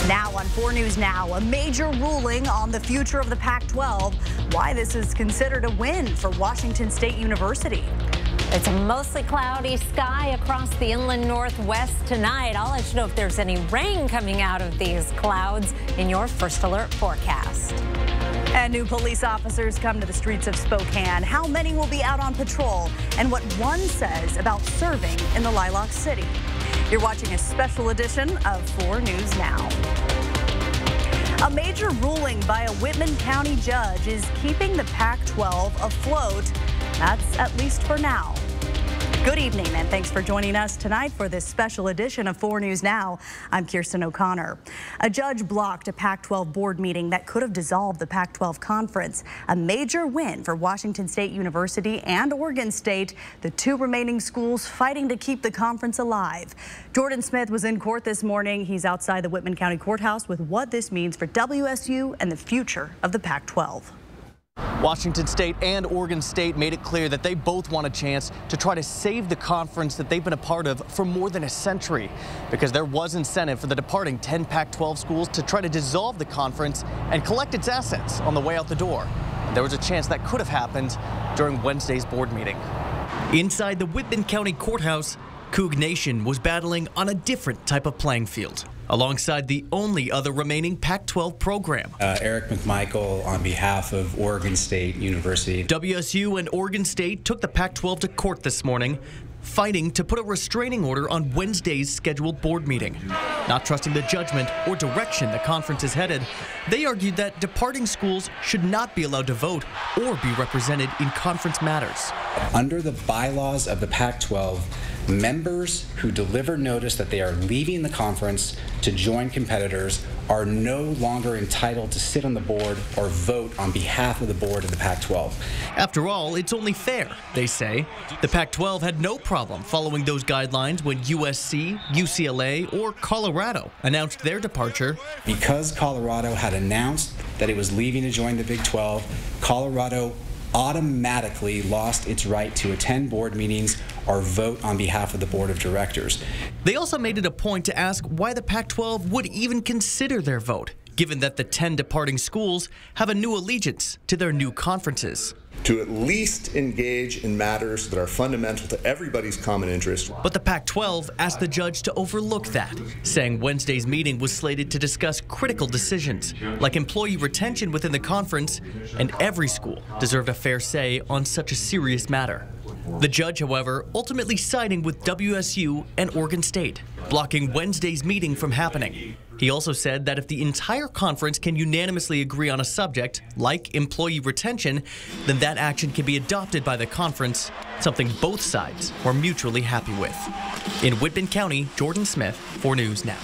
Now on 4 News Now, a major ruling on the future of the Pac-12. Why this is considered a win for Washington State University. It's a mostly cloudy sky across the inland northwest tonight. I'll let you know if there's any rain coming out of these clouds in your First Alert forecast. And new police officers come to the streets of Spokane. How many will be out on patrol and what one says about serving in the Lilac City. You're watching a special edition of 4 News Now. A major ruling by a Whitman County judge is keeping the Pac-12 afloat. That's at least for now. Good evening, and thanks for joining us tonight for this special edition of 4 News Now. I'm Kirsten O'Connor. A judge blocked a Pac-12 board meeting that could have dissolved the Pac-12 conference. A major win for Washington State University and Oregon State, the two remaining schools fighting to keep the conference alive. Jordan Smith was in court this morning. He's outside the Whitman County Courthouse with what this means for WSU and the future of the Pac-12. Washington State and Oregon State made it clear that they both want a chance to try to save the conference that they've been a part of for more than a century, because there was incentive for the departing 10 Pac-12 schools to try to dissolve the conference and collect its assets on the way out the door. There was a chance that could have happened during Wednesday's board meeting. Inside the Whitman County Courthouse, Coug Nation was battling on a different type of playing field, alongside the only other remaining Pac-12 program. Eric McMichael on behalf of Oregon State University. WSU and Oregon State took the Pac-12 to court this morning, fighting to put a restraining order on Wednesday's scheduled board meeting. Not trusting the judgment or direction the conference is headed, they argued that departing schools should not be allowed to vote or be represented in conference matters. Under the bylaws of the Pac-12, members who deliver notice that they are leaving the conference to join competitors are no longer entitled to sit on the board or vote on behalf of the board of the Pac-12. After all, it's only fair, they say. The Pac-12 had no problem following those guidelines when USC, UCLA, or Colorado announced their departure. Because Colorado had announced that it was leaving to join the Big 12, Colorado automatically lost its right to attend board meetings or vote on behalf of the board of directors. They also made it a point to ask why the Pac-12 would even consider their vote, given that the 10 departing schools have a new allegiance to their new conferences. To at least engage in matters that are fundamental to everybody's common interest. But the Pac-12 asked the judge to overlook that, saying Wednesday's meeting was slated to discuss critical decisions, like employee retention within the conference, and every school deserved a fair say on such a serious matter. The judge, however, ultimately siding with WSU and Oregon State, blocking Wednesday's meeting from happening. He also said that if the entire conference can unanimously agree on a subject, like employee retention, then that action can be adopted by the conference, something both sides were mutually happy with. In Whitman County, Jordan Smith, 4 News Now.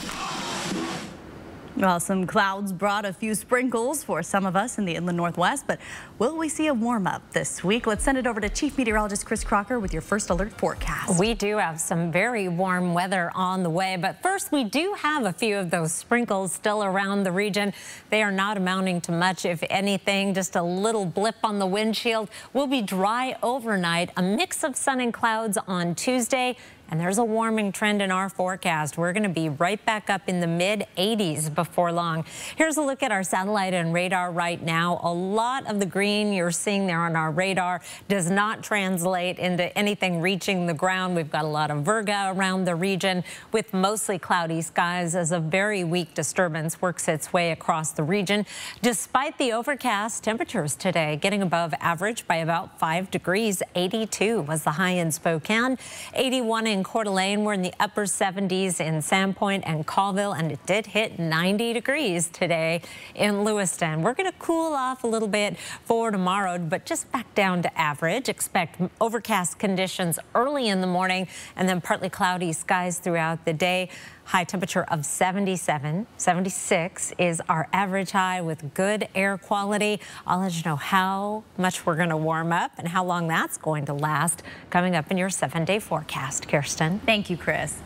Well, some clouds brought a few sprinkles for some of us in the inland northwest, but will we see a warm-up this week? Let's send it over to Chief Meteorologist Chris Crocker with your First Alert forecast. We do have some very warm weather on the way, but first we do have a few of those sprinkles still around the region. They are not amounting to much, if anything, just a little blip on the windshield. We'll be dry overnight, a mix of sun and clouds on Tuesday. And there's a warming trend in our forecast. We're going to be right back up in the mid-80s before long. Here's a look at our satellite and radar right now. A lot of the green you're seeing there on our radar does not translate into anything reaching the ground. We've got a lot of virga around the region with mostly cloudy skies as a very weak disturbance works its way across the region. Despite the overcast, temperatures today getting above average by about 5 degrees. 82 was the high in Spokane, 81 in Coeur d'Alene. We're in the upper 70s in Sandpoint and Colville, and it did hit 90 degrees today in Lewiston. We're going to cool off a little bit for tomorrow, but just back down to average. Expect overcast conditions early in the morning and then partly cloudy skies throughout the day. High temperature of 77, 76 is our average high with good air quality. I'll let you know how much we're going to warm up and how long that's going to last coming up in your 7-day forecast. Kirsten. Thank you, Chris.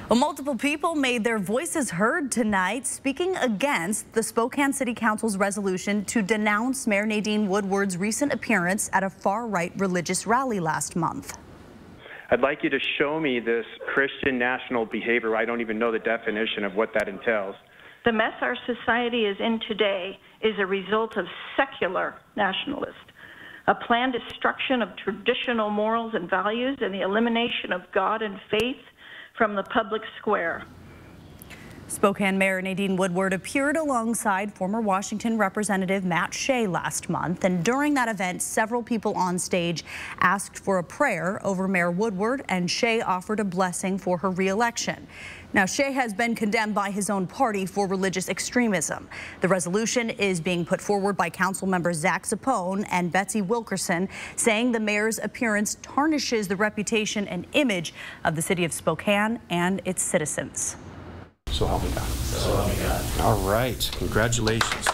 Well, multiple people made their voices heard tonight, speaking against the Spokane City Council's resolution to denounce Mayor Nadine Woodward's recent appearance at a far-right religious rally last month. I'd like you to show me this Christian national behavior. I don't even know the definition of what that entails. The mess our society is in today is a result of secular nationalists, a planned destruction of traditional morals and values, and the elimination of God and faith from the public square. Spokane Mayor Nadine Woodward appeared alongside former Washington Representative Matt Shea last month, and during that event, several people on stage asked for a prayer over Mayor Woodward, and Shea offered a blessing for her re-election. Now, Shea has been condemned by his own party for religious extremism. The resolution is being put forward by council members Zach Sapone and Betsy Wilkerson, saying the mayor's appearance tarnishes the reputation and image of the city of Spokane and its citizens. So help me God. So help me God. All right. Congratulations.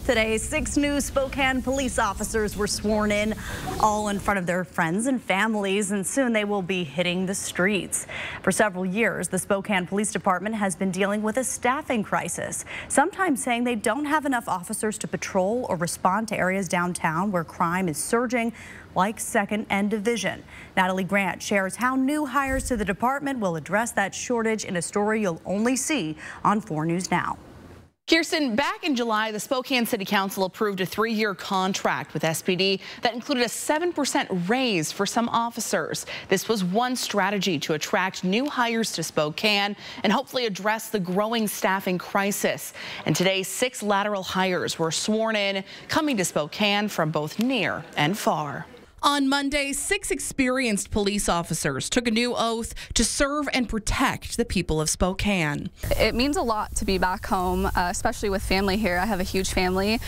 Today, 6 new Spokane police officers were sworn in, all in front of their friends and families, and soon they will be hitting the streets. For several years, the Spokane Police Department has been dealing with a staffing crisis, sometimes saying they don't have enough officers to patrol or respond to areas downtown where crime is surging, like 2nd and Division. Natalie Grant shares how new hires to the department will address that shortage in a story you'll only see on 4 News Now. Kirsten, back in July, the Spokane City Council approved a 3-year contract with SPD that included a 7% raise for some officers. This was one strategy to attract new hires to Spokane and hopefully address the growing staffing crisis. And today, 6 lateral hires were sworn in, coming to Spokane from both near and far. On Monday, 6 experienced police officers took a new oath to serve and protect the people of Spokane. It means a lot to be back home, especially with family here. I have a huge family,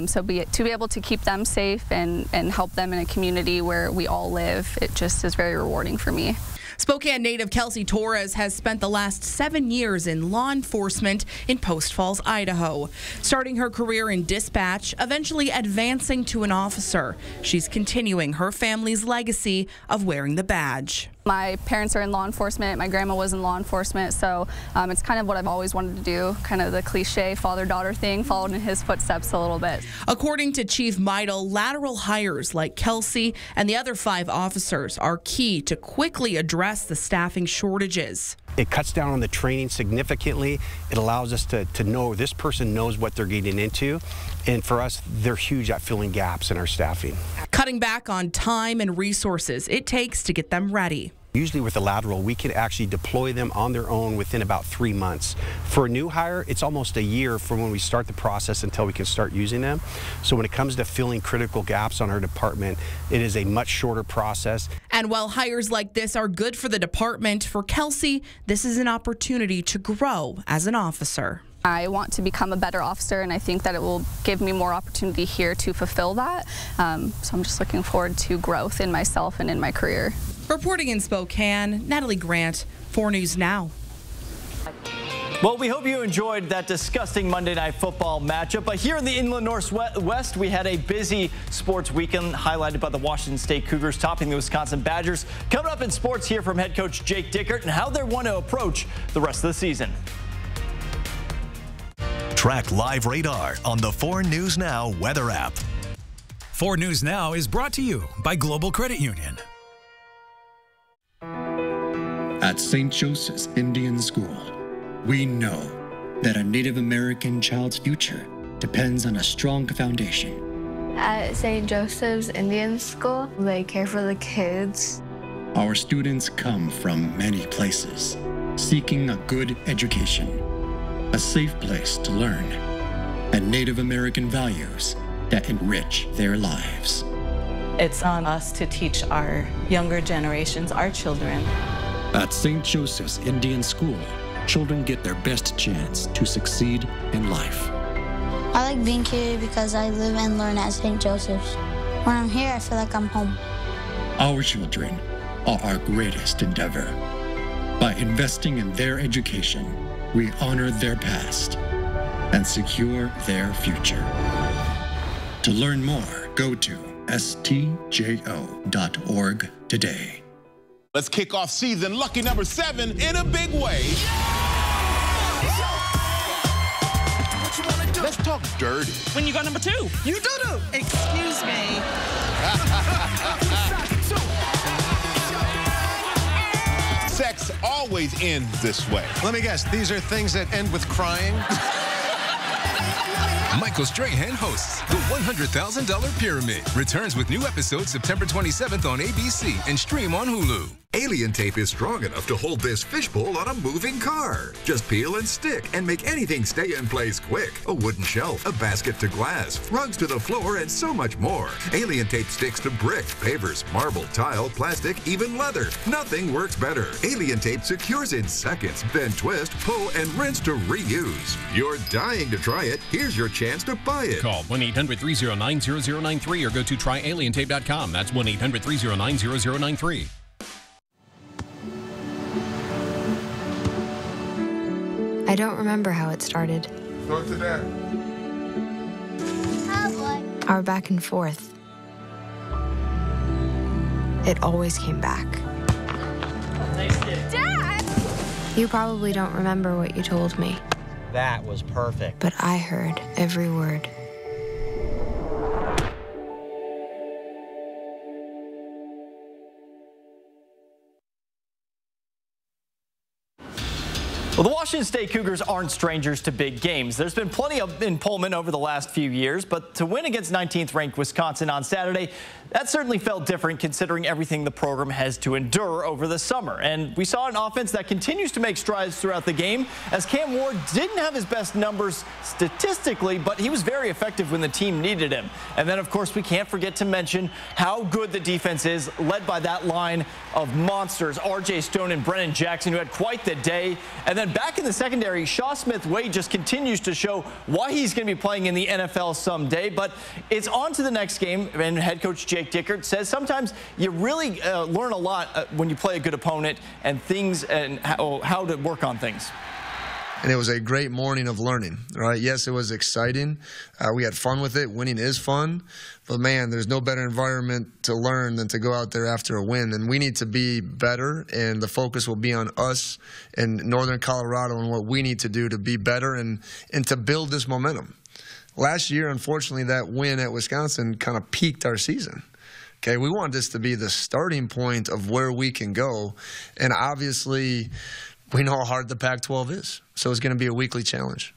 so to be able to keep them safe and help them in a community where we all live, it just is very rewarding for me. Spokane native Kelsey Torres has spent the last 7 years in law enforcement in Post Falls, Idaho. Starting her career in dispatch, eventually advancing to an officer. She's continuing her family's legacy of wearing the badge. My parents are in law enforcement. My grandma was in law enforcement, so it's kind of what I've always wanted to do, kind of the cliche father-daughter thing, followed in his footsteps a little bit. According to Chief Meidel, lateral hires like Kelsey and the other 5 officers are key to quickly address the staffing shortages. It cuts down on the training significantly. It allows us to know this person knows what they're getting into. And for us, they're huge at filling gaps in our staffing. Cutting back on time and resources it takes to get them ready. Usually with the lateral, we can actually deploy them on their own within about 3 months. For a new hire, it's almost a year from when we start the process until we can start using them. So when it comes to filling critical gaps on our department, it is a much shorter process. And while hires like this are good for the department, for Kelsey, this is an opportunity to grow as an officer. I want to become a better officer, and I think that it will give me more opportunity here to fulfill that. So I'm just looking forward to growth in myself and in my career. Reporting in Spokane, Natalie Grant, 4 News Now. Well, we hope you enjoyed that disgusting Monday Night Football matchup. But here in the Inland Northwest, we had a busy sports weekend highlighted by the Washington State Cougars topping the Wisconsin Badgers. Coming up in sports, here from head coach Jake Dickert and how they want to approach the rest of the season. Track live radar on the 4 News Now weather app. 4 News Now is brought to you by Global Credit Union. At St. Joseph's Indian School, we know that a Native American child's future depends on a strong foundation. At St. Joseph's Indian School, they care for the kids. Our students come from many places, seeking a good education, a safe place to learn, and Native American values that enrich their lives. It's on us to teach our younger generations, our children. At St. Joseph's Indian School, children get their best chance to succeed in life. I like being here because I live and learn at St. Joseph's. When I'm here, I feel like I'm home. Our children are our greatest endeavor. By investing in their education, we honor their past and secure their future. To learn more, go to stjo.org today. Let's kick off season lucky number 7 in a big way. Let's talk dirty. When you got number 2. You do. Excuse me. sex always ends this way. Let me guess, these are things that end with crying? Michael Strahan hosts The $100,000 Pyramid. Returns with new episodes September 27th on ABC and stream on Hulu. Alien tape is strong enough to hold this fishbowl on a moving car. Just peel and stick and make anything stay in place quick. A wooden shelf, a basket to glass, rugs to the floor, and so much more. Alien tape sticks to brick, pavers, marble, tile, plastic, even leather. Nothing works better. Alien tape secures in seconds, then twist, pull, and rinse to reuse. You're dying to try it. Here's your chance to buy it. Call 1-800-309-0093 or go to tryalientape.com. That's 1-800-309-0093. I don't remember how it started. Go to that. Our back and forth. It always came back. Dad! You probably don't remember what you told me. That was perfect. But I heard every word. Well, the Washington State Cougars aren't strangers to big games. There's been plenty of in Pullman over the last few years, but to win against 19th-ranked Wisconsin on Saturday, that certainly felt different considering everything the program has to endure over the summer. And we saw an offense that continues to make strides throughout the game, as Cam Ward didn't have his best numbers statistically, but he was very effective when the team needed him. And then, of course, we can't forget to mention how good the defense is, led by that line of monsters, R.J. Stone and Brennan Jackson, who had quite the day. And then back in the secondary, Shaw Smith-Wade just continues to show why he's going to be playing in the NFL someday. But it's on to the next game, and head coach Jake Dickert says sometimes you really learn a lot when you play a good opponent and things and how to work on things. And it was a great morning of learning, right? Yes, it was exciting. We had fun with it. Winning is fun. But, man, there's no better environment to learn than to go out there after a win. And we need to be better, and the focus will be on us in Northern Colorado and what we need to do to be better and to build this momentum. Last year, unfortunately, that win at Wisconsin kind of peaked our season. Okay, we want this to be the starting point of where we can go. And obviously, we know how hard the Pac-12 is. So it's going to be a weekly challenge.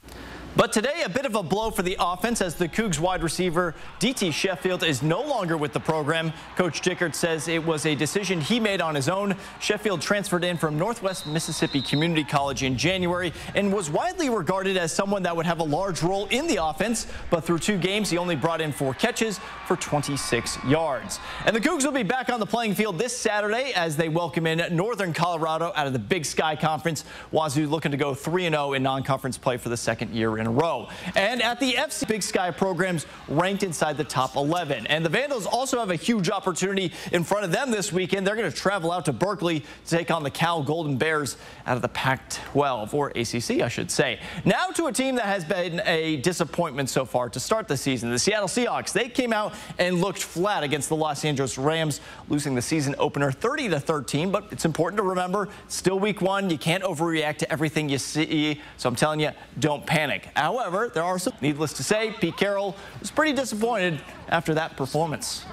But today, a bit of a blow for the offense as the Cougs wide receiver D.T. Sheffield is no longer with the program. Coach Dickert says it was a decision he made on his own. Sheffield transferred in from Northwest Mississippi Community College in January and was widely regarded as someone that would have a large role in the offense. But through 2 games, he only brought in 4 catches for 26 yards. And the Cougs will be back on the playing field this Saturday as they welcome in Northern Colorado out of the Big Sky Conference. Wazoo looking to go 3-0 in non-conference play for the 2nd year in a row. And at the FC, Big Sky programs ranked inside the top 11. And the Vandals also have a huge opportunity in front of them this weekend. They're going to travel out to Berkeley to take on the Cal Golden Bears out of the Pac-12, or ACC, I should say. Now to a team that has been a disappointment so far to start the season. The Seattle Seahawks, they came out and looked flat against the Los Angeles Rams, losing the season opener 30-13. But it's important to remember, still week 1. You can't overreact to everything you see. So I'm telling you, don't panic. However, there are some, needless to say, Pete Carroll was pretty disappointed after that performance.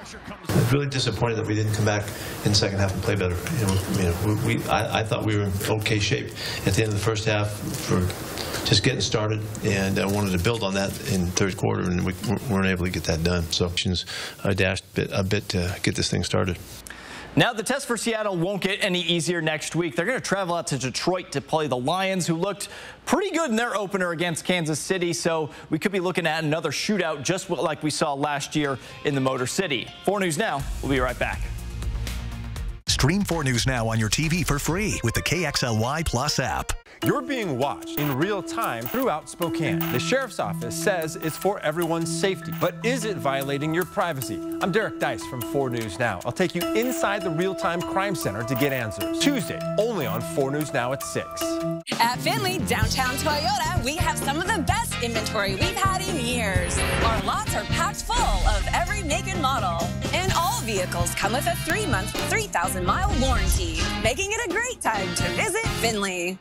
Really disappointed that we didn't come back in the second half and play better. I thought we were in okay shape at the end of the first half for just getting started, and I wanted to build on that in the third quarter, and we weren't able to get that done. So I dashed a bit to get this thing started. Now, the test for Seattle won't get any easier next week. They're going to travel out to Detroit to play the Lions, who looked pretty good in their opener against Kansas City. So we could be looking at another shootout just like we saw last year in the Motor City. 4 News Now. We'll be right back. Stream 4 News Now on your TV for free with the KXLY Plus app. You're being watched in real time throughout Spokane. The Sheriff's Office says it's for everyone's safety, but is it violating your privacy? I'm Derek Dice from 4 News Now. I'll take you inside the real-time crime center to get answers. Tuesday, only on 4 News Now at 6. At Finley, downtown Toyota, we have some of the best inventory we've had in years. Our lots are packed full of every make and model. And all vehicles come with a 3-month, 3,000-mile warranty, making it a great time to visit Finley.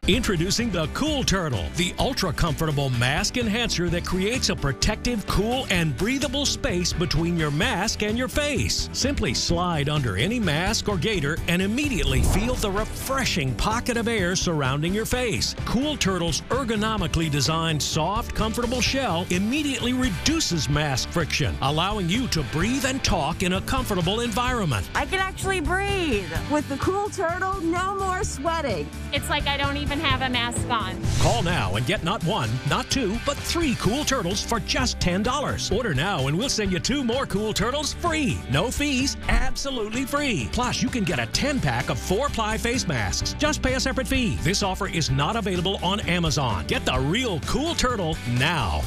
Introducing the Cool Turtle, the ultra-comfortable mask enhancer that creates a protective, cool, and breathable space between your mask and your face. Simply slide under any mask or gaiter and immediately feel the refreshing pocket of air surrounding your face. Cool Turtle's ergonomically designed, soft, comfortable shell immediately reduces mask friction, allowing you to breathe and talk in a comfortable environment. I can actually breathe. With the Cool Turtle, no more sweating. It's like I don't even have a mask on. Call now and get not 1, not 2, but 3 Cool Turtles for just $10. Order now and we'll send you 2 more Cool Turtles free. No fees, absolutely free. Plus, you can get a 10-pack of 4-ply face masks. Just pay a separate fee. This offer is not available on Amazon. Get the real Cool Turtle now.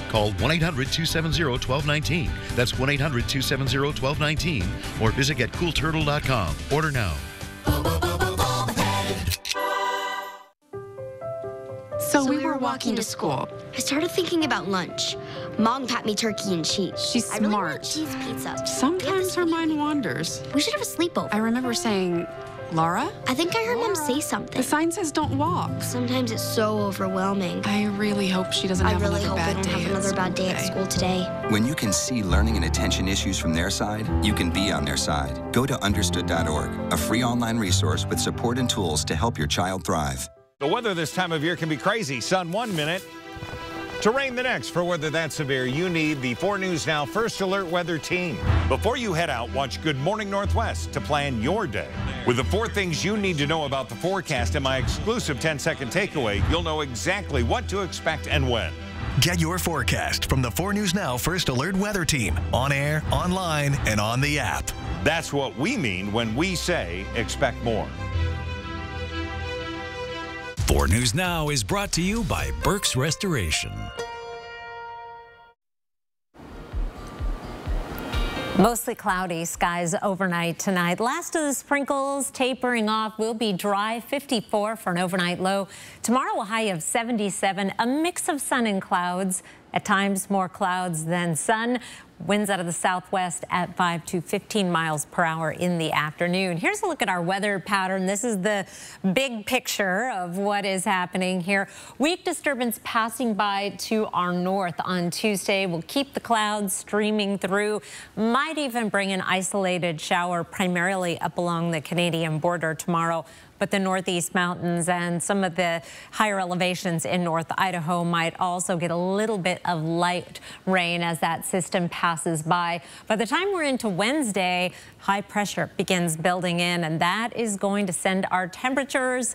Call 1-800-270-1219. That's 1-800-270-1219. Or visit getcoolturtle.com. Order now. So we were walking to school. I started thinking about lunch. Mom packed me turkey and cheese. She's I really smart. want cheese pizza. Sometimes her mind wanders. We should have a sleepover. I remember saying, Laura? I think I heard Mom say something. The sign says don't walk. Sometimes it's so overwhelming. I really hope she doesn't have another bad day. I really hope I don't have another bad day at school today. When you can see learning and attention issues from their side, you can be on their side. Go to understood.org, a free online resource with support and tools to help your child thrive. The weather this time of year can be crazy. Sun 1 minute to rain the next. For weather that severe, you need the 4 News Now First Alert Weather Team. Before you head out, watch Good Morning Northwest to plan your day. With the 4 things you need to know about the forecast and my exclusive 10-second takeaway, you'll know exactly what to expect and when. Get your forecast from the 4 News Now First Alert Weather Team. On air, online, and on the app. That's what we mean when we say expect more. 4 News Now is brought to you by Burke's Restoration. Mostly cloudy skies overnight tonight. Last of the sprinkles tapering off. Will be dry, 54 for an overnight low. Tomorrow a high of 77, a mix of sun and clouds. At times more clouds than sun. Winds out of the southwest at 5 to 15 miles per hour in the afternoon. Here's a look at our weather pattern. This is the big picture of what is happening here. Weak disturbance passing by to our north on Tuesday will keep the clouds streaming through. Might even bring an isolated shower primarily up along the Canadian border tomorrow. But the northeast mountains and some of the higher elevations in North Idaho might also get a little bit of light rain as that system passes by. By the time we're into Wednesday, high pressure begins building in, and that is going to send our temperatures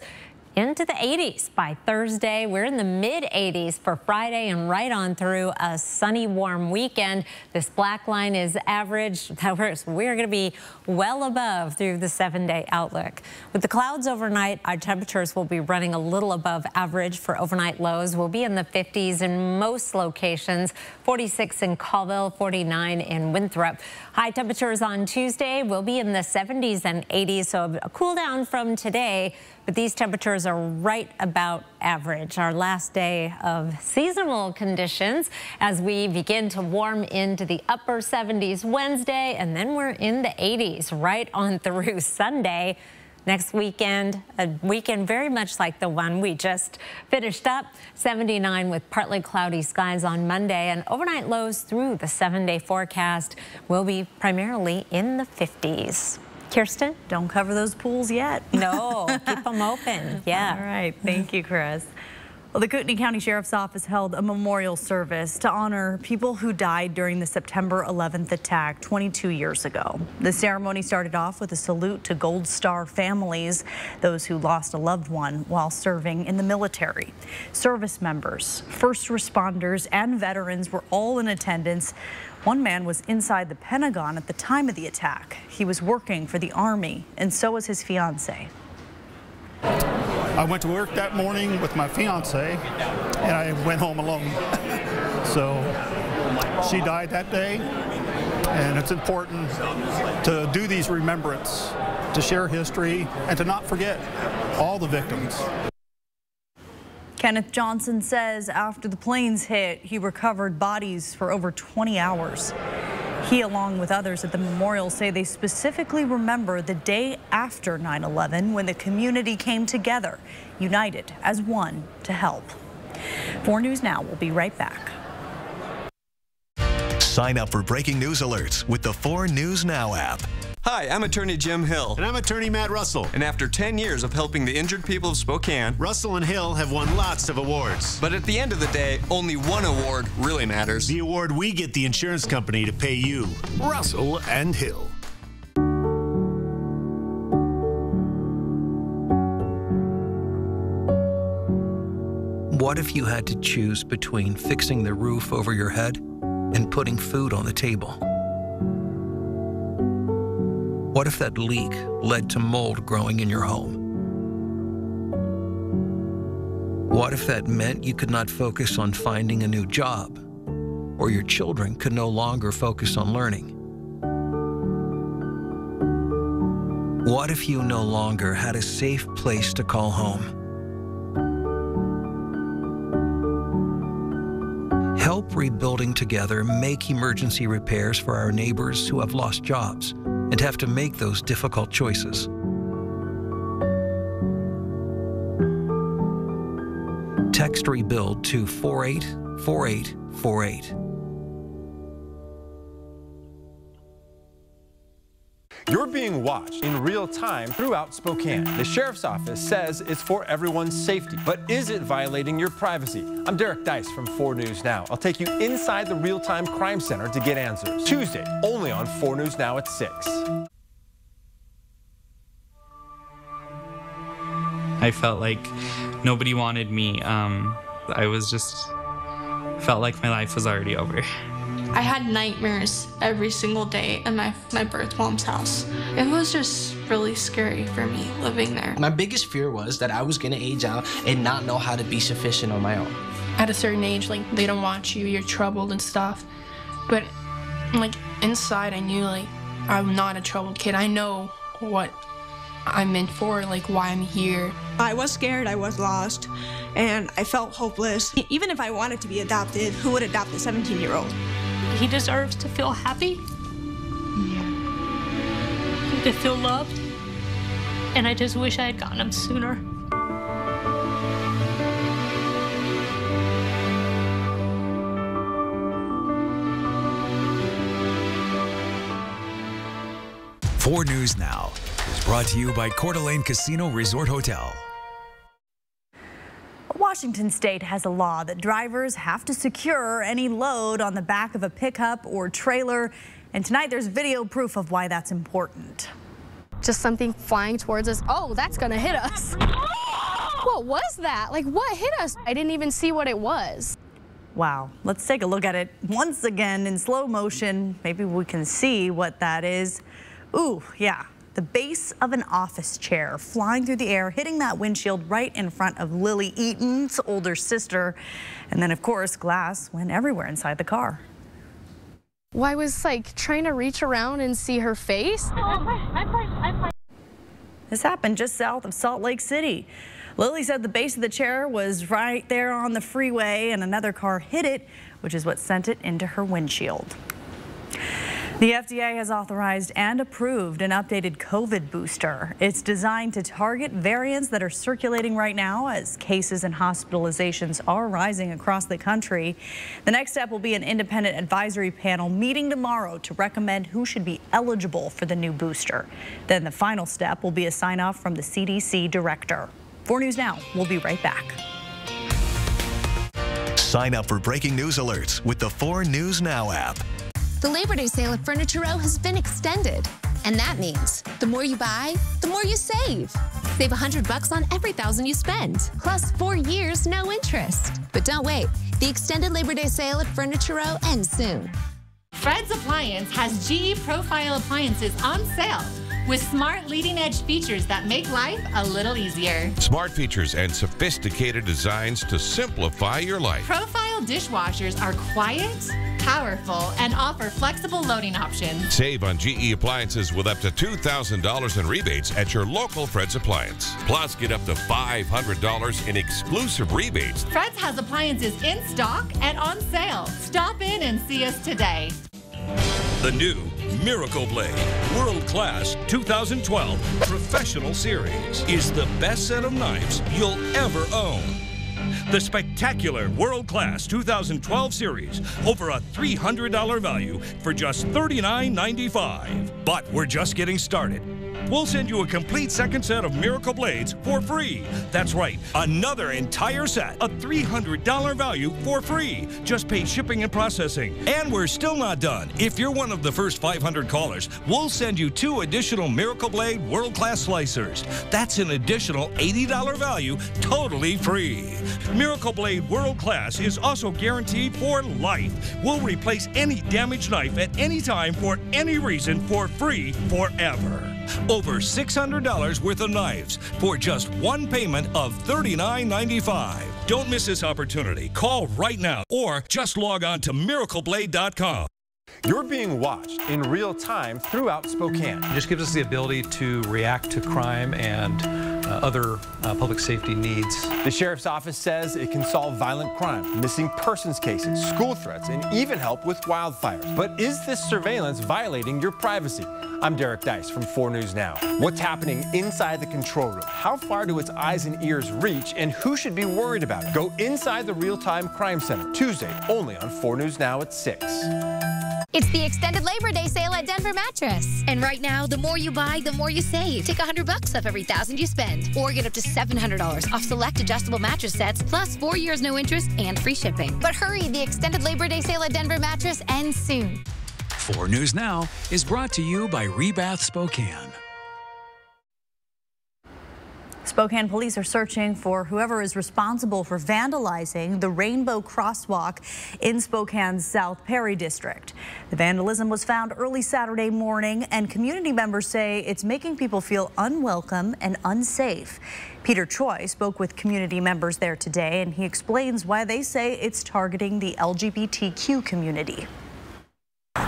into the 80s by Thursday. We're in the mid-80s for Friday and right on through a sunny, warm weekend. This black line is average. We're going to be well above through the 7-day outlook. With the clouds overnight, our temperatures will be running a little above average for overnight lows. We'll be in the 50s in most locations, 46 in Colville, 49 in Winthrop. High temperatures on Tuesday will be in the 70s and 80s, so a cool down from today. But these temperatures are right about average. Our last day of seasonal conditions as we begin to warm into the upper 70s Wednesday, and then we're in the 80s right on through Sunday. Next weekend, a weekend very much like the one we just finished up, 79 with partly cloudy skies on Monday, and overnight lows through the 7-day forecast will be primarily in the 50s. Kirsten? Don't cover those pools yet. No, keep them open. Yeah. All right. Thank you, Chris. Well, the Kootenai County Sheriff's Office held a memorial service to honor people who died during the September 11th attack 22 years ago. The ceremony started off with a salute to Gold Star families, those who lost a loved one while serving in the military. Service members, first responders, and veterans were all in attendance. One man was inside the Pentagon at the time of the attack. He was working for the Army, and so was his fiancée. I went to work that morning with my fiancée, and I went home alone. So she died that day, and it's important to do these remembrance, to share history, and to not forget all the victims. Kenneth Johnson says after the planes hit, he recovered bodies for over 20 hours. He, along with others at the memorial, say they specifically remember the day after 9/11 when the community came together, united as one to help. 4 News Now will be right back. Sign up for breaking news alerts with the 4 News Now app. Hi, I'm attorney Jim Hill. And I'm attorney Matt Russell. And after 10 years of helping the injured people of Spokane, Russell and Hill have won lots of awards. But at the end of the day, only one award really matters. The award we get the insurance company to pay you. Russell and Hill. What if you had to choose between fixing the roof over your head and putting food on the table? What if that leak led to mold growing in your home? What if that meant you could not focus on finding a new job, or your children could no longer focus on learning? What if you no longer had a safe place to call home? Help Rebuilding Together make emergency repairs for our neighbors who have lost jobs and have to make those difficult choices. Text REBUILD to 484848. You're being watched in real time throughout Spokane. The Sheriff's Office says it's for everyone's safety, but is it violating your privacy? I'm Derek Dice from 4 News Now. I'll take you inside the real-time crime center to get answers. Tuesday, only on 4 News Now at 6. I felt like nobody wanted me. I was just, felt like my life was already over. I had nightmares every single day at my birth mom's house. It was just really scary for me living there. My biggest fear was that I was gonna age out and not know how to be sufficient on my own. At a certain age, like, they don't want you, you're troubled and stuff. But, like, inside I knew, like, I'm not a troubled kid. I know what I'm meant for, like, why I'm here. I was scared, I was lost, and I felt hopeless. Even if I wanted to be adopted, who would adopt a 17-year-old? He deserves to feel happy, to feel loved, and I just wish I had gotten him sooner. Four News Now is brought to you by Coeur d'Alene Casino Resort Hotel. Washington State has a law that drivers have to secure any load on the back of a pickup or trailer. And tonight there's video proof of why that's important. Just something flying towards us. Oh, that's gonna hit us. What was that? Like, what hit us? I didn't even see what it was. Wow, let's take a look at it once again in slow motion. Maybe we can see what that is. Ooh, yeah. The base of an office chair flying through the air, hitting that windshield right in front of Lily Eaton's older sister. And then, of course, glass went everywhere inside the car. Well, I was like trying to reach around and see her face. This happened just south of Salt Lake City. Lily said the base of the chair was right there on the freeway and another car hit it, which is what sent it into her windshield. The FDA has authorized and approved an updated COVID booster. It's designed to target variants that are circulating right now as cases and hospitalizations are rising across the country. The next step will be an independent advisory panel meeting tomorrow to recommend who should be eligible for the new booster. Then the final step will be a sign-off from the CDC director. 4 News Now, we'll be right back. Sign up for breaking news alerts with the 4 News Now app. The Labor Day sale at Furniture Row has been extended. And that means the more you buy, the more you save. Save $100 on every $1,000 you spend. Plus 4 years, no interest. But don't wait. The extended Labor Day sale at Furniture Row ends soon. Fred's Appliance has GE Profile appliances on sale with smart leading-edge features that make life a little easier. Smart features and sophisticated designs to simplify your life. Profile dishwashers are quiet, powerful, and offer flexible loading options. Save on GE appliances with up to $2,000 in rebates at your local Fred's Appliance. Plus, get up to $500 in exclusive rebates. Fred's has appliances in stock and on sale. Stop in and see us today. The new Miracle Blade World Class 2012 Professional Series is the best set of knives you'll ever own. The spectacular World Class 2012 Series, over a $300 value for just $39.95. But we're just getting started. We'll send you a complete second set of Miracle Blades for free. That's right, another entire set, a $300 value for free. Just pay shipping and processing. And we're still not done. If you're one of the first 500 callers, we'll send you 2 additional Miracle Blade World Class Slicers. That's an additional $80 value, totally free. Miracle Blade World Class is also guaranteed for life. We'll replace any damaged knife at any time for any reason for free forever. Over $600 worth of knives for just one payment of $39.95. Don't miss this opportunity. Call right now or just log on to miracleblade.com. You're being watched in real time throughout Spokane. It just gives us the ability to react to crime and other public safety needs. The Sheriff's Office says it can solve violent crime, missing persons cases, school threats, and even help with wildfires. But is this surveillance violating your privacy? I'm Derek Dice from 4 News Now. What's happening inside the control room? How far do its eyes and ears reach? And who should be worried about it? Go inside the Real-Time Crime Center, Tuesday, only on 4 News Now at 6. It's the extended Labor Day sale at Denver Mattress. And right now, the more you buy, the more you save. Take $100 off every $1,000 you spend. Or get up to $700 off select adjustable mattress sets, plus 4 years no interest and free shipping. But hurry, the extended Labor Day sale at Denver Mattress ends soon. 4 News Now is brought to you by Rebath Spokane. Spokane police are searching for whoever is responsible for vandalizing the Rainbow Crosswalk in Spokane's South Perry district. The vandalism was found early Saturday morning, and community members say it's making people feel unwelcome and unsafe. Peter Choi spoke with community members there today, and he explains why they say it's targeting the LGBTQ community.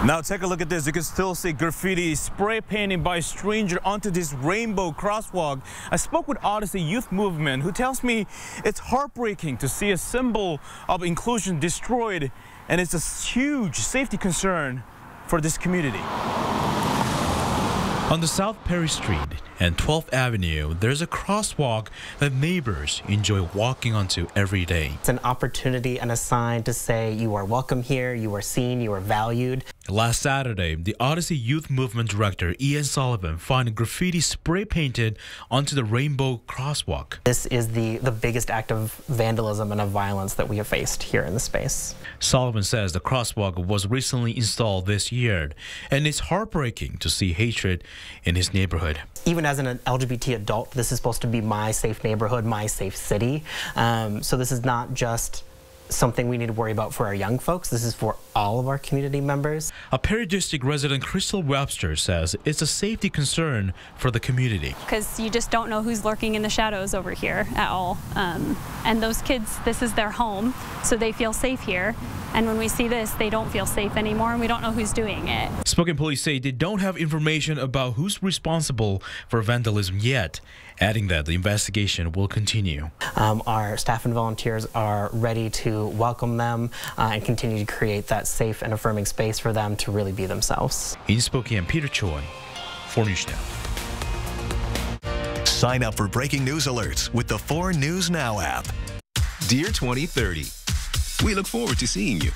Now take a look at this. You can still see graffiti spray painting by a stranger onto this rainbow crosswalk. I spoke with Odyssey Youth Movement, who tells me it's heartbreaking to see a symbol of inclusion destroyed, and it's a huge safety concern for this community. On the South Perry Street and 12th Avenue, there's a crosswalk that neighbors enjoy walking onto every day. It's an opportunity and a sign to say you are welcome here, you are seen, you are valued. Last Saturday, the Odyssey Youth Movement director Ian Sullivan found graffiti spray painted onto the rainbow crosswalk. This is the biggest act of vandalism and of violence that we have faced here in the space. Sullivan says the crosswalk was recently installed this year, and it's heartbreaking to see hatred in his neighborhood. Even as an LGBT adult, this is supposed to be my safe neighborhood, my safe city. So this is not just something we need to worry about for our young folks. This is for all of our community members. A Perry District resident, Crystal Webster, says it's a safety concern for the community. Because you just don't know who's lurking in the shadows over here at all. And those kids, this is their home, so they feel safe here. And when we see this, they don't feel safe anymore, and we don't know who's doing it. Spokane police say they don't have information about who's responsible for vandalism yet, adding that the investigation will continue. Our staff and volunteers are ready to welcome them and continue to create that safe and affirming space for them to really be themselves. In Spokane, Peter Choi, 4 News Now. Sign up for breaking news alerts with the 4 News Now app. Dear 2030, we look forward to seeing you.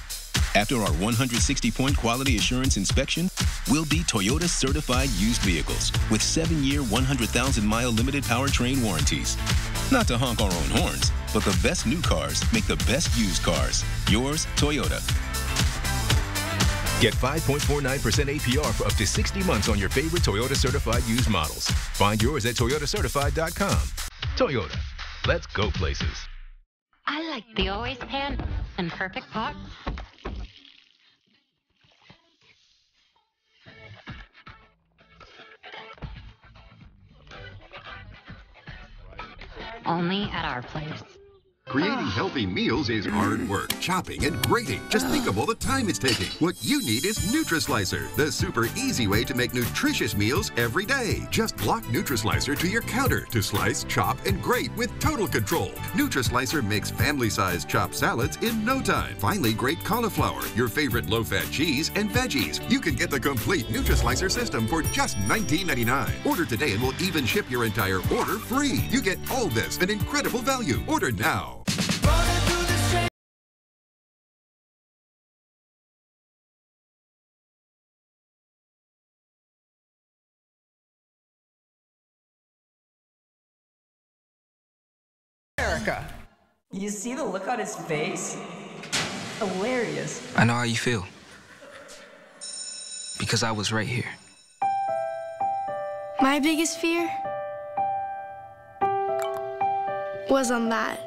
After our 160-point quality assurance inspection, we'll be Toyota certified used vehicles with 7-year, 100,000-mile limited powertrain warranties. Not to honk our own horns, but the best new cars make the best used cars. Yours, Toyota. Get 5.49% APR for up to 60 months on your favorite Toyota certified used models. Find yours at toyotacertified.com. Toyota, let's go places. I like the always pan and perfect pot. Only at our place. Creating healthy meals is hard work. Chopping and grating. Just think of all the time it's taking. What you need is NutriSlicer, the super easy way to make nutritious meals every day. Just lock NutriSlicer to your counter to slice, chop, and grate with total control. NutriSlicer makes family-sized chopped salads in no time. Finally, grate cauliflower, your favorite low-fat cheese, and veggies. You can get the complete NutriSlicer system for just $19.99. Order today and we'll even ship your entire order free. You get all this at incredible value. Order now. Erica. You see the look on his face? Hilarious. I know how you feel. Because I was right here. My biggest fear was on that.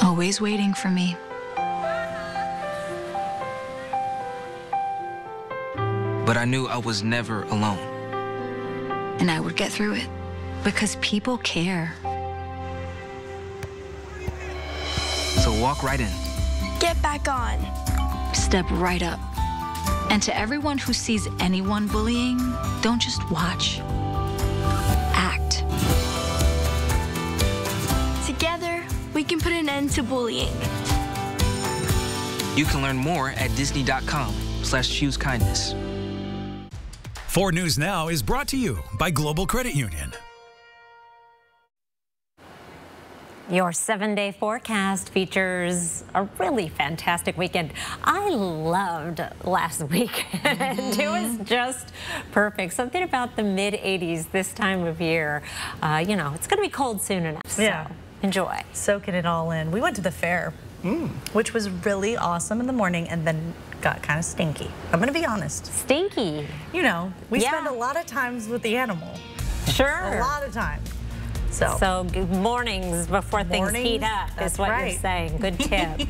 Always waiting for me. But I knew I was never alone. And I would get through it. Because people care. So walk right in. Get back on. Step right up. And to everyone who sees anyone bullying, don't just watch. Act. Together, we can put an end to bullying. You can learn more at disney.com/choose-kindness. 4 News Now is brought to you by Global Credit Union. Your 7-day forecast features a really fantastic weekend. I loved last weekend. It was just perfect. Something about the mid-80s this time of year. You know, it's going to be cold soon enough, so enjoy. Soaking it all in. We went to the fair, which was really awesome in the morning and then got kind of stinky. I'm going to be honest. Stinky? You know, we spend a lot of times with the animal. Sure. A lot of time. So good mornings before things heat up is what you're saying. Good tip.